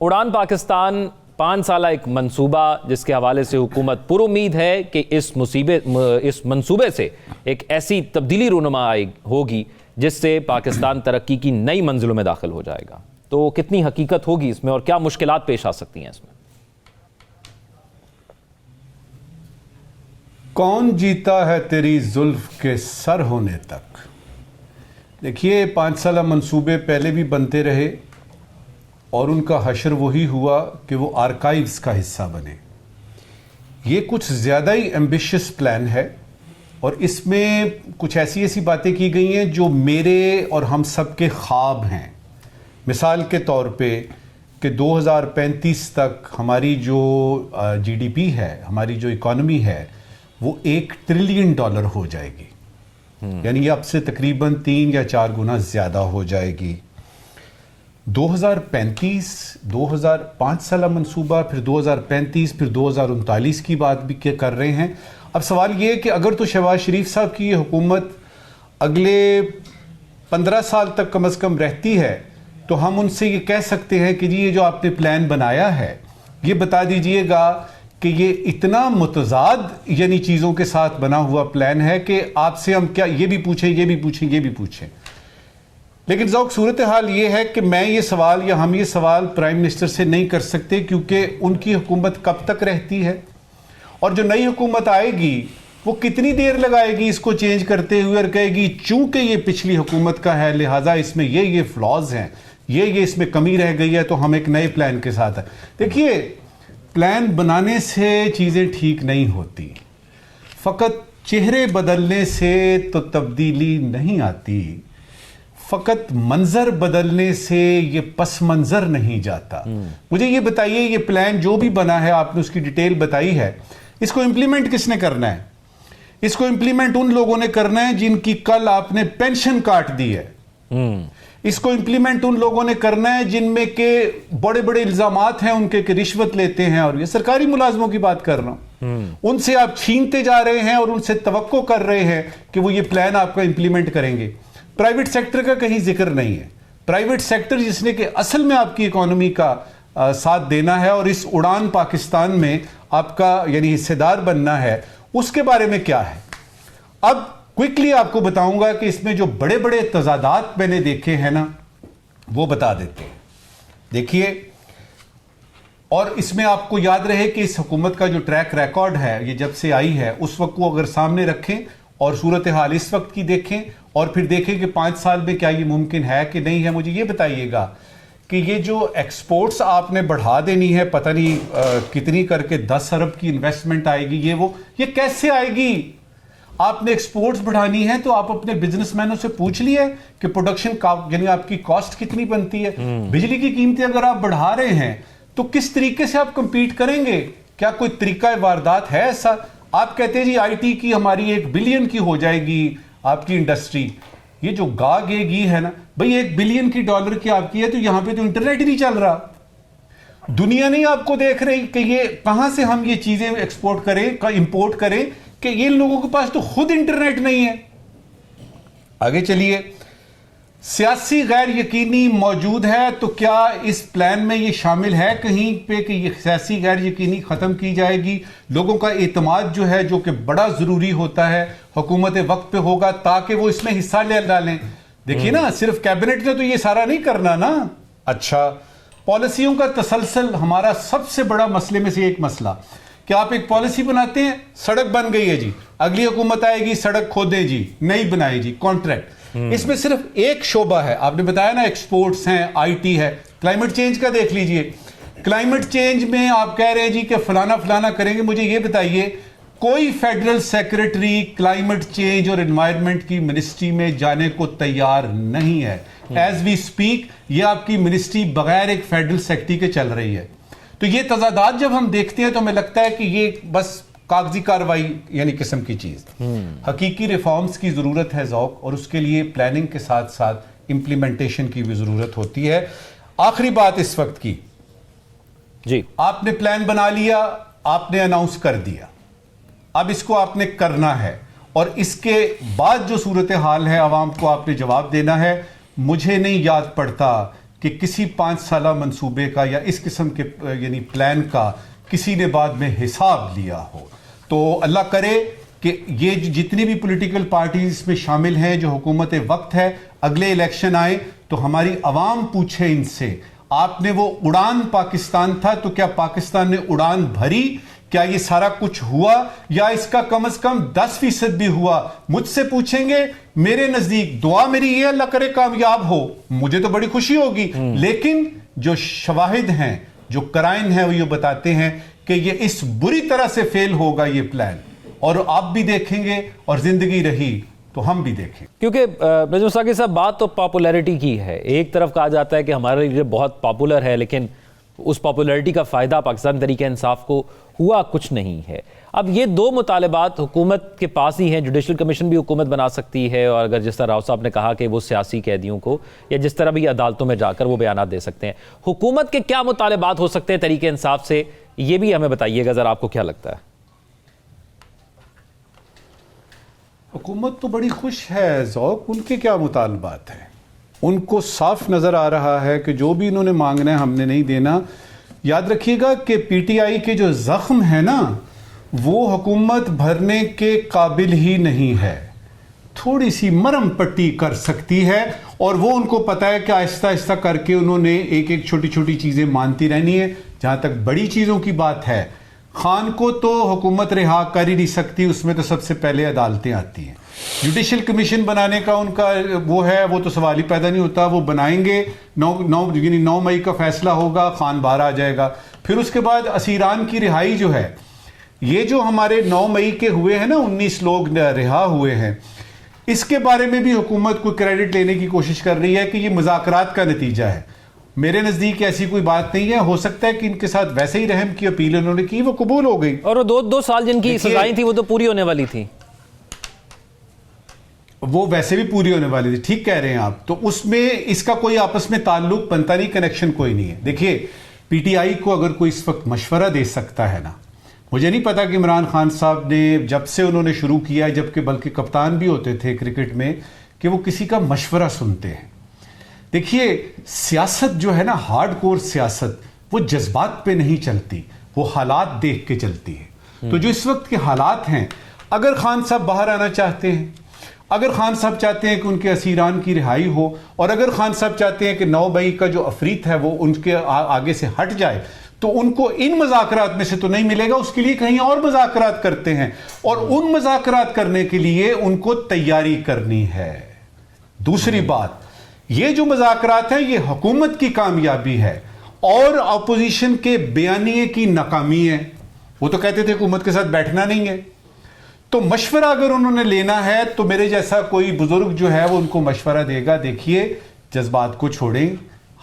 उड़ान पाकिस्तान 5 साला एक मंसूबा जिसके हवाले से हुकूमत पुरुम्मीद है कि इस मंसूबे से एक ऐसी तब्दीली रूनुमा होगी जिससे पाकिस्तान तरक्की की नई मंजिलों में दाखिल हो जाएगा। तो कितनी हकीकत होगी इसमें और क्या मुश्किलात पेश आ सकती हैं इसमें? कौन जीता है तेरी जुल्फ के सर होने तक। देखिए 5 साला मंसूबे पहले भी बनते रहे और उनका हशर वही हुआ कि वो आर्काइव्स का हिस्सा बने। ये कुछ ज़्यादा ही एम्बिशियस प्लान है और इसमें कुछ ऐसी बातें की गई हैं जो मेरे और हम सब के ख्वाब हैं। मिसाल के तौर पे कि 2035 तक हमारी जो जीडीपी है, हमारी जो इकॉनमी है, वो $1 ट्रिलियन हो जाएगी। यानी अब से तकरीबन 3 या 4 गुना ज़्यादा हो जाएगी। 2035, 2005 साला मंसूबा, फिर 2035, फिर 2039 की बात भी कर रहे हैं। अब सवाल ये है कि अगर तो शहबाज शरीफ साहब की ये हुकूमत अगले 15 साल तक कम से कम रहती है तो हम उनसे ये कह सकते हैं कि जी ये जो आपने प्लान बनाया है ये बता दीजिएगा कि ये इतना मुतजाद यानी चीज़ों के साथ बना हुआ प्लान है कि आपसे हम क्या ये भी पूछें, ये भी पूछें, ये भी पूछें। लेकिन ज़ौक सूरत हाल ये है कि मैं ये सवाल या हम ये सवाल प्राइम मिनिस्टर से नहीं कर सकते क्योंकि उनकी हुकूमत कब तक रहती है और जो नई हुकूमत आएगी वो कितनी देर लगाएगी इसको चेंज करते हुए और कहेगी चूंकि ये पिछली हुकूमत का है लिहाजा इसमें ये फ्लॉज हैं, ये इसमें कमी रह गई है तो हम एक नए प्लान के साथ है। देखिए प्लान बनाने से चीज़ें ठीक नहीं होती, फ़कत चेहरे बदलने से तो तब्दीली नहीं आती, फ़कत मंजर बदलने से ये पस मंजर नहीं जाता। मुझे ये बताइए ये प्लान जो भी बना है आपने उसकी डिटेल बताई है, इसको इम्प्लीमेंट किसने करना है? इसको इम्प्लीमेंट उन लोगों ने करना है जिनकी कल आपने पेंशन काट दी है। इसको इम्प्लीमेंट उन लोगों ने करना है जिनमें के बड़े बड़े इल्जामात हैं उनके कि रिश्वत लेते हैं, और ये सरकारी मुलाजमों की बात कर रहा हूं। उनसे आप छीनते जा रहे हैं और उनसे तवक्को कर रहे हैं कि वो ये प्लान आपका इम्प्लीमेंट करेंगे। प्राइवेट सेक्टर का कहीं जिक्र नहीं है। प्राइवेट सेक्टर जिसने कि असल में आपकी इकोनॉमी का साथ देना है और इस उड़ान पाकिस्तान में आपका यानी हिस्सेदार बनना है, उसके बारे में क्या है। अब क्विकली आपको बताऊंगा कि इसमें जो बड़े बड़े तजादात मैंने देखे हैं ना वो बता देते हैं। देखिए, और इसमें आपको याद रहे कि इस हुकूमत का जो ट्रैक रिकॉर्ड है ये जब से आई है उस वक्त को अगर सामने रखें और सूरत हाल इस वक्त की देखें और फिर देखें कि 5 साल में क्या ये मुमकिन है कि नहीं है। मुझे ये बताइएगा कि ये जो एक्सपोर्ट्स आपने बढ़ा देनी है, पता नहीं कितनी करके 10 अरब की इन्वेस्टमेंट आएगी, ये कैसे आएगी? आपने एक्सपोर्ट्स बढ़ानी है तो आप अपने बिजनेसमैनों से पूछ लिए कि प्रोडक्शन का यानी आपकी कॉस्ट कितनी बनती है। बिजली की कीमतें अगर आप बढ़ा रहे हैं तो किस तरीके से आप कंपीट करेंगे? क्या कोई तरीका वारदात है ऐसा? आप कहते हैं जी आईटी की हमारी $1 बिलियन की हो जाएगी आपकी इंडस्ट्री। ये जो गी है ना भाई, $1 बिलियन की आपकी है तो यहां पे तो इंटरनेट ही नहीं चल रहा। दुनिया नहीं आपको देख रही कि ये कहां से हम ये चीजें एक्सपोर्ट करें का इंपोर्ट करें कि ये लोगों के पास तो खुद इंटरनेट नहीं है। आगे चलिए, सियासी गैर यकीनी मौजूद है तो क्या इस प्लान में ये शामिल है कहीं पे कि ये सियासी गैर यकीनी खत्म की जाएगी? लोगों का एतमाद जो है जो कि बड़ा जरूरी होता है हुकूमत वक्त पे होगा ताकि वो इसमें हिस्सा ले डालें। देखिए ना, सिर्फ कैबिनेट ने तो ये सारा नहीं करना ना। अच्छा, पॉलिसियों का तसलसल हमारा सबसे बड़ा मसले में से एक मसला कि आप एक पॉलिसी बनाते हैं, सड़क बन गई है जी, अगली हुकूमत आएगी सड़क खोदे जी, नई बनाए जी, कॉन्ट्रैक्ट। इसमें सिर्फ एक शोबा है, आपने बताया ना एक्सपोर्ट्स हैं, आईटी है। क्लाइमेट चेंज का देख लीजिए, क्लाइमेट चेंज में आप कह रहे हैं जी कि फलाना फलाना करेंगे। मुझे ये बताइए कोई फेडरल सेक्रेटरी क्लाइमेट चेंज और एनवायरनमेंट की मिनिस्ट्री में जाने को तैयार नहीं है। एज वी स्पीक ये आपकी मिनिस्ट्री बगैर एक फेडरल सेक्रेटरी के चल रही है। तो ये तजादात जब हम देखते हैं तो हमें लगता है कि ये बस कागजी कार्रवाई यानी किस्म की चीज। हकीकी रिफॉर्म्स की जरूरत है ज़ौक, और उसके लिए प्लानिंग के साथ साथ इंप्लीमेंटेशन की भी जरूरत होती है। आखिरी बात इस वक्त की जी, आपने प्लान बना लिया, आपने अनाउंस कर दिया, अब इसको आपने करना है और इसके बाद जो सूरत हाल है आवाम को आपने जवाब देना है। मुझे नहीं याद पड़ता کہ کسی 5 سالہ منصوبے کا یا اس قسم کے یعنی پلان کا کسی نے بعد میں حساب لیا ہو. تو اللہ کرے کہ یہ جتنی بھی پولیٹیکل پارٹیز اس میں شامل ہیں جو حکومت وقت ہے، اگلے الیکشن آئے تو ہماری عوام پوچھے ان سے، آپ نے وہ اڑان پاکستان تھا تو کیا پاکستان نے اڑان بھری؟ کیا یہ سارا کچھ ہوا یا اس کا کم از کم 10% بھی ہوا؟ مجھ سے پوچھیں گے، میرے نزدیک دعا میری یہ اللہ کرے کامیاب ہو، مجھے تو بڑی خوشی ہوگی، لیکن جو شواہد ہیں، جو کرائن ہیں، وہ یہ بتاتے ہیں کہ یہ اس بری طرح سے فیل ہوگا یہ پلان، اور آپ بھی دیکھیں گے اور زندگی رہی تو ہم بھی دیکھیں. کیونکہ نجم ساقی صاحب بات تو پاپولیرٹی کی ہے. ایک طرف کہا جاتا ہے کہ ہمارے لیے بہت پاپولر ہے، لیکن اس پاپولیرٹی کا فائدہ پاکستان تحریک انصاف کو ہوا کچھ نہیں ہے. اب یہ دو مطالبات حکومت کے پاس ہی ہیں. جوڈیشل کمیشن بھی حکومت بنا سکتی ہے، اور اگر جس طرح راؤ صاحب نے کہا کہ وہ سیاسی قیدیوں کو یا جس طرح بھی عدالتوں میں جا کر وہ بیانات دے سکتے ہیں. حکومت کے کیا مطالبات ہو سکتے ہیں تحریک انصاف سے، یہ بھی ہمیں بتائیے گا ذرا، آپ کو کیا لگتا ہے؟ حکومت تو بڑی خوش ہے ذوق، ان کے کیا مطالبات ہیں؟ ان کو صاف نظر آ رہا ہے کہ جو بھی انہوں نے مانگنا ہے ہم نے نہیں دینا. یاد رکھیے گا کہ پی ٹی آئی کے جو زخم ہے نا، وہ حکومت بھرنے کے قابل ہی نہیں ہے. تھوڑی سی مرم پٹی کر سکتی ہے، اور وہ ان کو پتا ہے کہ آہستہ آہستہ کر کے انہوں نے ایک ایک چھوٹی چھوٹی چیزیں مانتی رہنی ہے. جہاں تک بڑی چیزوں کی بات ہے، خان کو تو حکومت رہا کر ہی نہیں سکتی، اس میں تو سب سے پہلے عدالتیں آتی ہیں. جوڈیشل کمیشن بنانے کا ان کا وہ ہے، وہ تو سوال ہی پیدا نہیں ہوتا. وہ بنائیں گے، 9 مئی کا فیصلہ ہوگا، خان باہر آ جائے گا. پھر اس کے بعد اسیران کی رہائی جو ہے، یہ جو ہمارے 9 مئی کے ہوئے ہیں نا، 19 لوگ رہا ہوئے ہیں، اس کے بارے میں بھی حکومت کو کریڈٹ لینے کی کوشش کر رہی ہے کہ یہ مذاکرات کا نتیجہ ہے. میرے نزدیک ایسی کوئی بات نہیں ہے. ہو سکتا ہے کہ ان کے ساتھ ویسے ہی رحم کی اپیل انہوں نے کی، وہ قبول ہو گئی، اور وہ دو سال جن کی سزائیں تھی وہ تو پوری ہونے والی تھی. وہ ویسے بھی پوری ہونے والی تھی. ٹھیک کہہ رہے ہیں آپ. تو اس میں اس کا کوئی آپس میں تعلق بنتا نہیں، کنیکشن کوئی نہیں ہے. دیکھیے، پی ٹی آئی کو اگر کوئی اس وقت مشورہ دے سکتا ہے نا، مجھے نہیں پتا کہ عمران خان صاحب نے جب سے انہوں نے شروع کیا، جبکہ بلکہ کپتان بھی ہوتے تھے کرکٹ میں، کہ وہ کسی کا مشورہ سنتے ہیں. دیکھیے، سیاست جو ہے نا، ہارڈ کور سیاست، وہ جذبات پہ نہیں چلتی، وہ حالات دیکھ کے چلتی ہے. تو جو اس وقت کے حالات ہیں، اگر خان صاحب باہر آنا چاہتے ہیں، اگر خان صاحب چاہتے ہیں کہ ان کے اسیران کی رہائی ہو، اور اگر خان صاحب چاہتے ہیں کہ 9 مئی کا جو افریت ہے وہ ان کے آگے سے ہٹ جائے، تو ان کو ان مذاکرات میں سے تو نہیں ملے گا. اس کے لیے کہیں اور مذاکرات کرتے ہیں، اور ان مذاکرات کرنے کے لیے ان کو تیاری کرنی ہے. دوسری بات، یہ جو مذاکرات ہیں یہ حکومت کی کامیابی ہے اور اپوزیشن کے بیانیے کی ناکامی ہے. وہ تو کہتے تھے حکومت کے ساتھ بیٹھنا نہیں ہے. تو مشورہ اگر انہوں نے لینا ہے تو میرے جیسا کوئی بزرگ جو ہے وہ ان کو مشورہ دے گا. دیکھیے، جذبات کو چھوڑیں،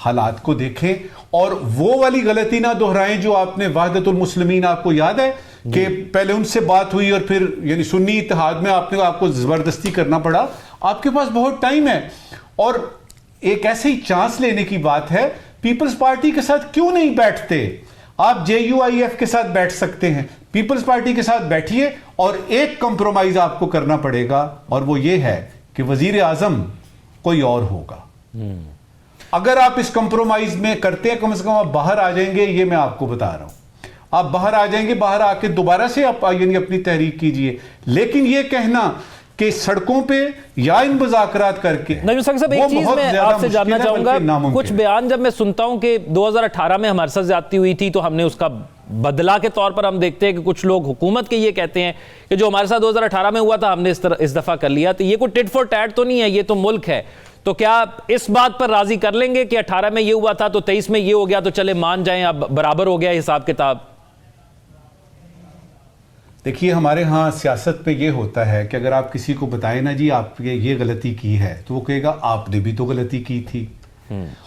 حالات کو دیکھیں، اور وہ والی غلطی نہ دہرائیں جو آپ نے وحدت المسلمین، آپ کو یاد ہے کہ پہلے ان سے بات ہوئی اور پھر یعنی سنی اتحاد میں آپ کو زبردستی کرنا پڑا. آپ کے پاس بہت ٹائم ہے، اور ایک ایسے ہی چانس لینے کی بات ہے. پیپلز پارٹی کے ساتھ کیوں نہیں بیٹھتے؟ آپ JUIF کے ساتھ بیٹھ سکتے ہیں، پیپلز پارٹی کے ساتھ بیٹھیے، اور ایک کمپرومائز آپ کو کرنا پڑے گا، اور وہ یہ ہے کہ وزیر اعظم کوئی اور ہوگا. اگر آپ اس کمپرومائز میں کرتے ہیں، کم از کم آپ باہر آ جائیں گے. یہ میں آپ کو بتا رہا ہوں، آپ باہر آ جائیں گے. باہر آ کے دوبارہ سے آپ یعنی اپنی تحریک کیجئے. لیکن یہ کہنا کہ سڑکوں پہ یا ان مذاکرات کر کے، نجم ساقی صاحب، ایک چیز میں آپ سے جاننا چاہوں گا. کچھ بیان جب میں سنتا ہوں کہ 2018 میں ہمارے ساتھ زیادتی ہوئی تھی تو ہم نے اس کا بدلہ کے طور پر ہم دیکھتے ہیں کہ کچھ لوگ حکومت کے یہ کہتے ہیں کہ جو ہمارے ساتھ 2018 میں ہوا تھا ہم نے اس دفعہ کر لیا. تو یہ کوئی ٹٹ فور ٹیٹ تو نہیں ہے، یہ تو ملک ہے. تو کیا اس بات پر راضی کر لیں گے کہ 18 میں یہ ہوا تھا تو 23 میں یہ ہو گیا، تو چلے مان جائیں اب برابر ہو گیا حساب کتاب؟ دیکھیے، ہمارے ہاں سیاست میں یہ ہوتا ہے کہ اگر آپ کسی کو بتائیں نا جی آپ یہ غلطی کی ہے، تو وہ کہے گا آپ نے بھی تو غلطی کی تھی.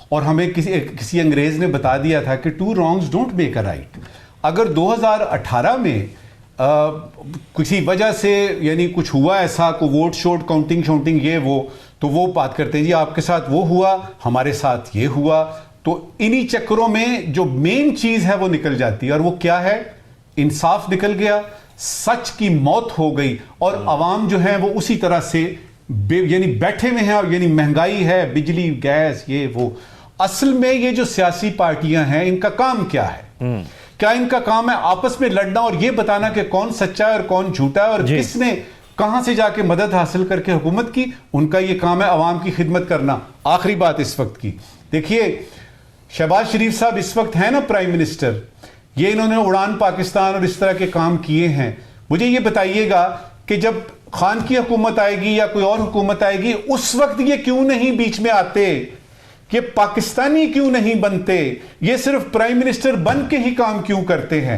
اور ہمیں کسی انگریز نے بتا دیا تھا کہ 2 wrongs don't make a right. اگر 2018 میں کسی وجہ سے یعنی کچھ ہوا ایسا، کو ووٹ شوٹ کاؤنٹنگ شاؤنٹنگ یہ وہ، تو وہ بات کرتے ہیں جی آپ کے ساتھ وہ ہوا، ہمارے ساتھ یہ ہوا. تو انہی چکروں میں جو مین چیز ہے وہ نکل جاتی ہے، اور وہ کیا ہے؟ انصاف نکل گیا، سچ کی موت ہو گئی، اور عوام جو ہے وہ اسی طرح سے یعنی بیٹھے ہوئے ہیں. اور یعنی مہنگائی ہے، بجلی، گیس، یہ وہ، असल में ये जो सियासी पार्टियां हैं इनका काम क्या है? क्या इनका काम है आपस में लड़ना और ये बताना कि कौन सच्चा है और कौन झूठा है और किसने कहां से जाके मदद हासिल करके हुकूमत की? उनका ये काम है अवाम की खिदमत करना। आखिरी बात इस वक्त की, देखिए शहबाज शरीफ साहब इस वक्त है ना प्राइम मिनिस्टर, ये इन्होंने उड़ान पाकिस्तान और इस तरह के काम किए हैं। मुझे ये बताइएगा कि जब खान की हुकूमत आएगी या कोई और हुकूमत आएगी उस वक्त ये क्यों नहीं बीच में आते? ये पाकिस्तानी क्यों नहीं बनते? ये सिर्फ प्राइम मिनिस्टर बन के ही काम क्यों करते हैं?